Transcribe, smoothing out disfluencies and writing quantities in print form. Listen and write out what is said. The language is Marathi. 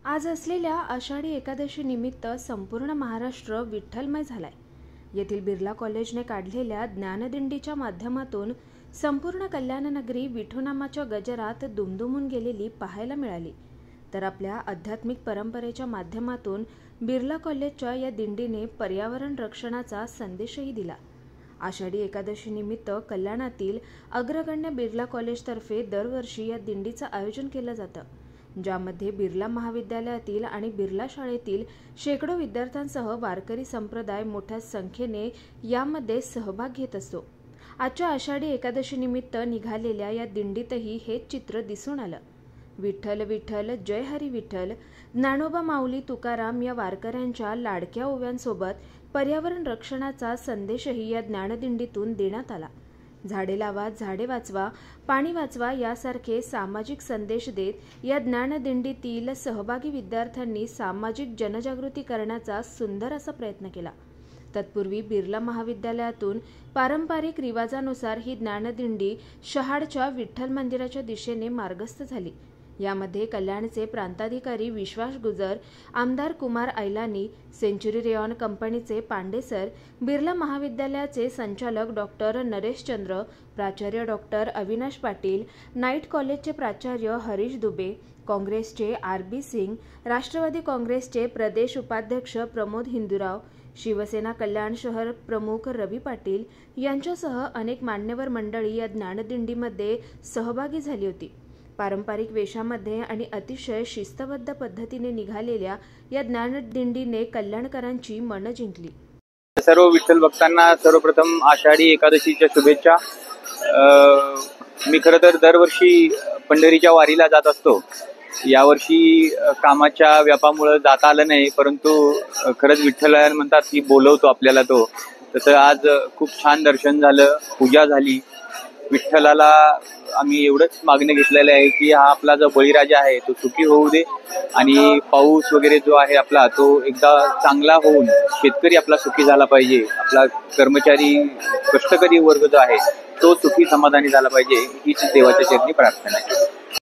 आज असलेल्या आषाढी एकादशी निमित्त संपूर्ण महाराष्ट्र विठ्ठलमय झालाय। येथील बिर्ला कॉलेजने काढलेल्या ज्ञानदिंडीच्या माध्यमातून संपूर्ण कल्याणनगरी विठुनामाच्या गजरात दुमदुमून गेलेली पाहायला मिळाली। तर आपल्या आध्यात्मिक परंपरेच्या माध्यमातून बिर्ला कॉलेजच्या या दिंडीने पर्यावरण रक्षणाचा संदेशही दिला। आषाढी एकादशी निमित्त कल्याणातील अग्रगण्य बिर्ला कॉलेजतर्फे दरवर्षी या दिंडीचं आयोजन केलं जातं, ज्यामध्ये बिर्ला महाविद्यालयातील आणि बिर्ला शाळेतील शेकडो विद्यार्थ्यांसह वारकरी संप्रदाय मोठ्या संख्येने यामध्ये सहभाग घेत असतो। आजच्या आषाढी एकादशी निमित्त निघालेल्या या दिंडीतही हेच चित्र दिसून आलं। विठ्ठल विठ्ठल जय हरी विठ्ठल, ज्ञानोबा माऊली तुकाराम या वारकऱ्यांच्या लाडक्या ओव्यांसोबत पर्यावरण रक्षणाचा संदेशही या ज्ञानदिंडीतून देण्यात आला। झाडे लावा, झाडे वाचवा, पाणी वाचवा यासारखे सामाजिक संदेश देत या ज्ञानदिंडीतील सहभागी विद्यार्थ्यांनी सामाजिक जनजागृती करण्याचा सुंदर असा प्रयत्न केला। तत्पूर्वी बिर्ला महाविद्यालयातून पारंपरिक रिवाजानुसार ही ज्ञानदिंडी शहाडच्या विठ्ठल मंदिराच्या दिशेने मार्गस्थ झाली। यामध्ये कल्याणचे प्रांताधिकारी विश्वास गुजर, आमदार कुमार ऐलानी, सेंचुरी रेयॉन कंपनीचे पांडे सर, बिर्ला महाविद्यालयाचे संचालक डॉक्टर नरेश चंद्र, प्राचार्य डॉक्टर अविनाश पाटील, नाईट कॉलेजचे प्राचार्य हरीश दुबे, काँग्रेसचे आर.बी. सिंग, राष्ट्रवादी काँग्रेसचे प्रदेश उपाध्यक्ष प्रमोद हिंदुराव, शिवसेना कल्याण शहर प्रमुख रवी पाटील यांच्यासह अनेक मान्यवर मंडळी या ज्ञानदिंडीमध्ये सहभागी झाली होती। पारंपरिक वेशामध्ये आणि अतिशय शिस्तबद्ध पद्धतीने निघालेल्या या ज्ञानदिंडीने कल्याणकरांची मनं जिंकली। सर्व विठ्ठल भक्तांना सर्वप्रथम आषाढी एकादशीच्या शुभेच्छा। मी खरं तर दरवर्षी पंढरीच्या वारीला जात असतो। यावर्षी कामाच्या व्यापामुळे जाता आलं नाही, परंतु खरंच विठ्ठलायन म्हणतात की बोलवतो आपल्याला तो, तसं आज खूप छान दर्शन झालं, पूजा झाली। विठ्ठलाला आम्ही एवढंच मागणे घेतलेलं आहे की हा आपला जो बळीराजा आहे तो सुखी होऊ दे, आणि पाऊस वगैरे जो आहे आपला तो एकदा चांगला होऊन शेतकरी आपला सुखी झाला पाहिजे, आपला कर्मचारी कष्टकरी वर्ग जो आहे तो सुखी समाधानी झाला पाहिजे, हीच देवाच्या चरणी प्रार्थना आहे।